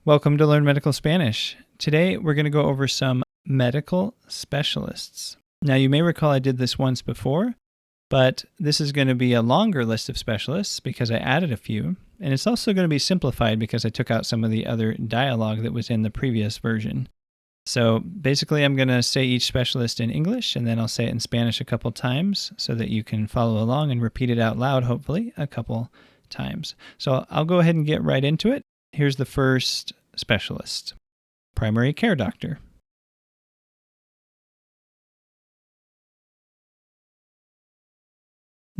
Welcome to Learn Medical Spanish. Today we're going to go over some medical specialists. Now you may recall I did this once before, but this is going to be a longer list of specialists because I added a few, and it's also going to be simplified because I took out some of the other dialogue that was in the previous version. So basically I'm going to say each specialist in English, and then I'll say it in Spanish a couple times so that you can follow along and repeat it out loud, hopefully, a couple times. So I'll go ahead and get right into it. Here's the first specialist, primary care doctor.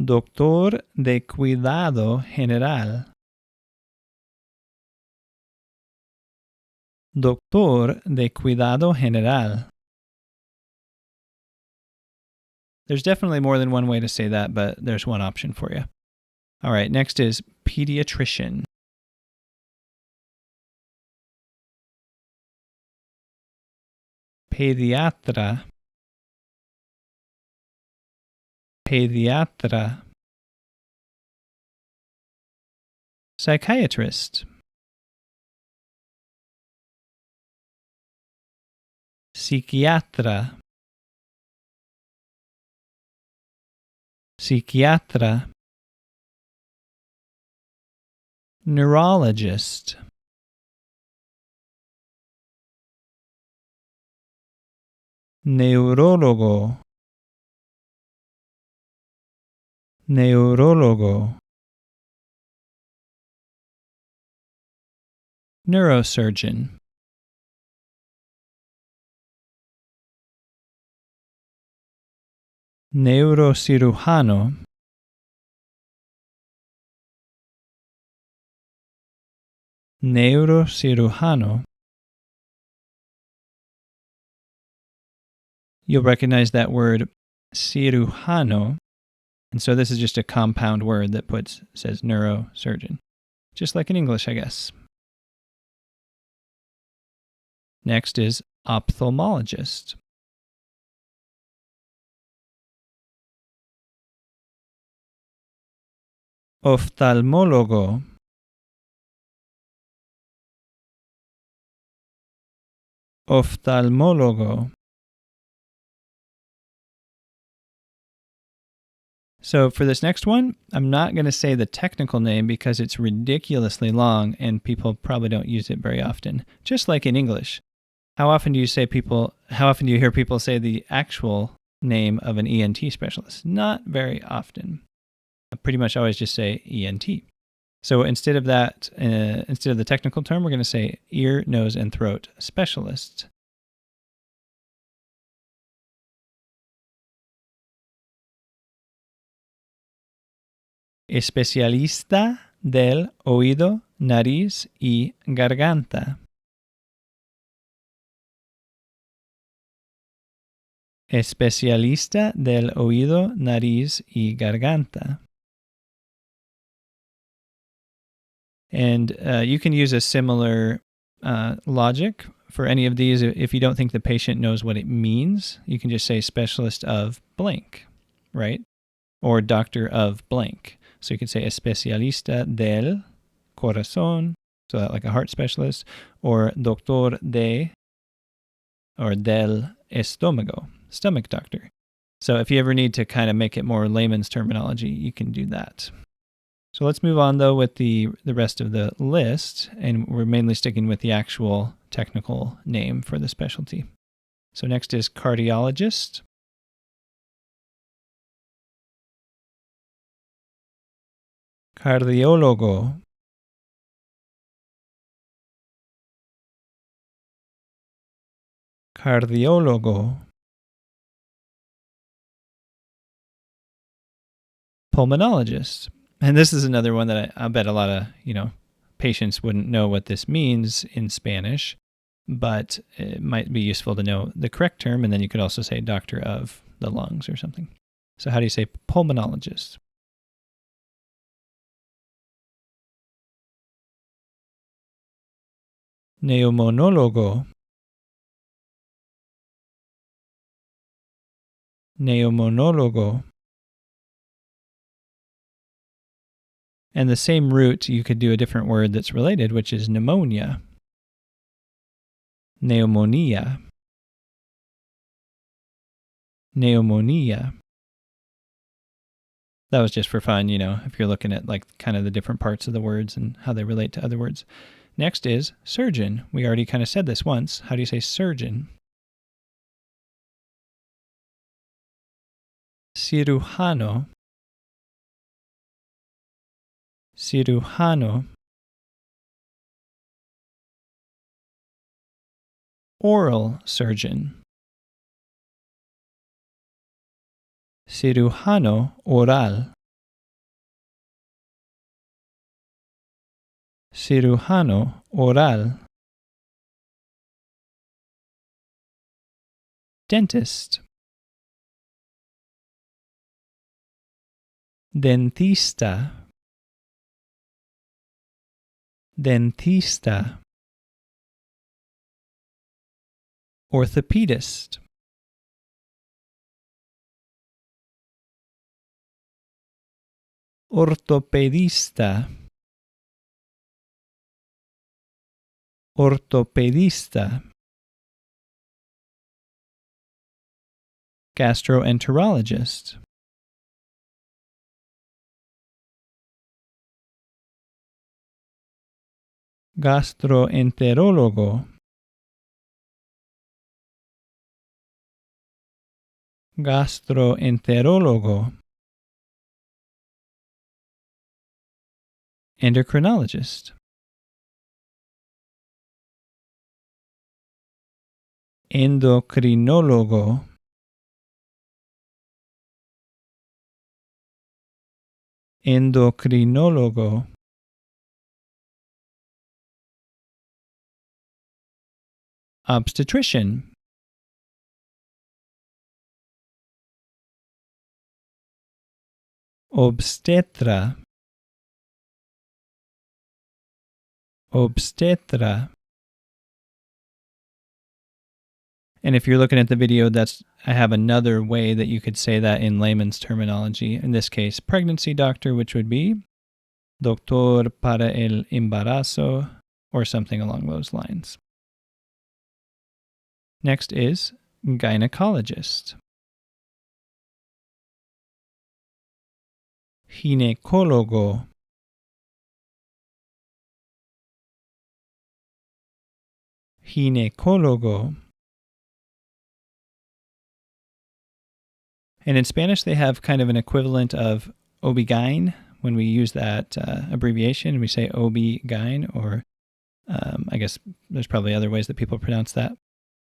Doctor de cuidado general. Doctor de cuidado general. There's definitely more than one way to say that, but there's one option for you. All right, next is pediatrician. Pediatra. Pediatra. Psychiatrist. Psiquiatra. Psiquiatra. Neurologist. Neurólogo. Neurólogo. Neurosurgeon. Neurocirujano. Neurocirujano. You'll recognize that word cirujano. And so this is just a compound word that says neurosurgeon. Just like in English, I guess. Next is ophthalmologist. Oftalmólogo. Oftalmólogo. So for this next one, I'm not going to say the technical name because it's ridiculously long and people probably don't use it very often. Just like in English. How often do you hear people say the actual name of an ENT specialist? Not very often. I pretty much always just say ENT. So instead of that, instead of the technical term, we're going to say ear, nose, and throat specialist. Especialista del oído, nariz y garganta. Especialista del oído, nariz y garganta. And you can use a similar logic for any of these. If you don't think the patient knows what it means, you can just say specialist of blank, right? Or doctor of blank. So you could say especialista del corazón, so that like a heart specialist, or doctor de, or del estómago, stomach doctor. So if you ever need to kind of make it more layman's terminology, you can do that. So let's move on though with the rest of the list, and we're mainly sticking with the actual technical name for the specialty. So next is cardiologist. Cardiólogo. Cardiólogo. Pulmonologist. And this is another one that I bet a lot of, patients wouldn't know what this means in Spanish, but it might be useful to know the correct term, and then you could also say doctor of the lungs or something. So how do you say pulmonologist? Pneumólogo. Pneumólogo. And the same root, you could do a different word that's related, which is pneumonia. Pneumonia. Pneumonia. That was just for fun, if you're looking at like kind of the different parts of the words and how they relate to other words. Next is surgeon. We already kind of said this once. How do you say surgeon? Cirujano. Cirujano. Oral surgeon. Cirujano oral. Cirujano oral. Dentist. Dentista. Dentista. Orthopedist. Ortopedista. Ortopedista. Gastroenterologist. Gastroenterólogo. Gastroenterólogo. Endocrinologist. Endocrinólogo. Endocrinólogo. Obstetrician. Obstetra. Obstetra. And if you're looking at the video, I have another way that you could say that in layman's terminology. In this case, pregnancy doctor, which would be doctor para el embarazo, or something along those lines. Next is gynecologist. Ginecólogo. Ginecólogo. And in Spanish, they have kind of an equivalent of OB-GYN. When we use that abbreviation, we say OB-GYN, or I guess there's probably other ways that people pronounce that.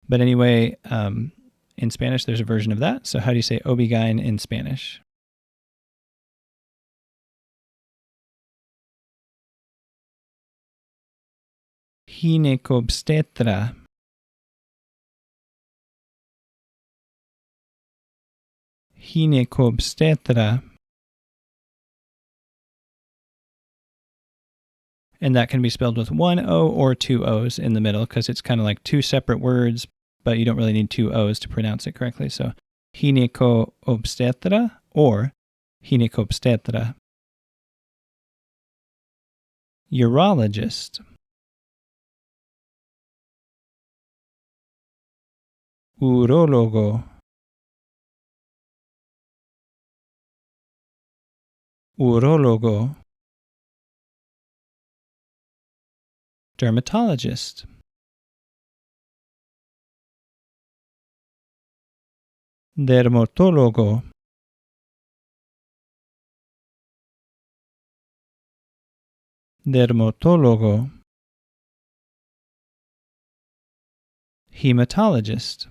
But anyway, in Spanish, there's a version of that. So how do you say OB-GYN in Spanish? Ginecobstetra. Ginecobstetra. And that can be spelled with one O or two O's in the middle, because it's kind of like two separate words, but you don't really need two O's to pronounce it correctly. So ginecobstetra or ginecobstetra. Urologist. Urólogo. Urólogo. Dermatologist. Dermatólogo. Dermatólogo. Hematologist.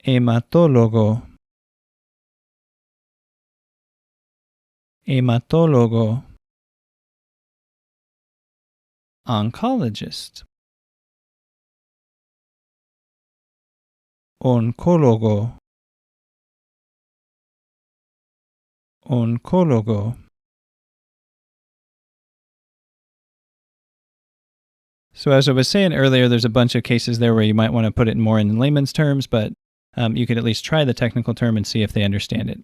Hematólogo. Hematólogo. Oncologist. Oncólogo. Oncólogo. So as I was saying earlier, there's a bunch of cases there where you might want to put it more in layman's terms, but you could at least try the technical term and see if they understand it.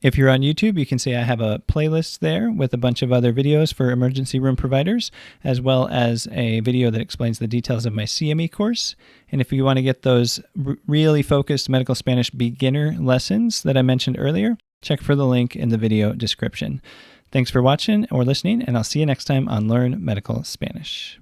If you're on YouTube, you can see I have a playlist there with a bunch of other videos for emergency room providers, as well as a video that explains the details of my CME course. And if you want to get those really focused medical Spanish beginner lessons that I mentioned earlier, check for the link in the video description. Thanks for watching or listening, and I'll see you next time on Learn Medical Spanish.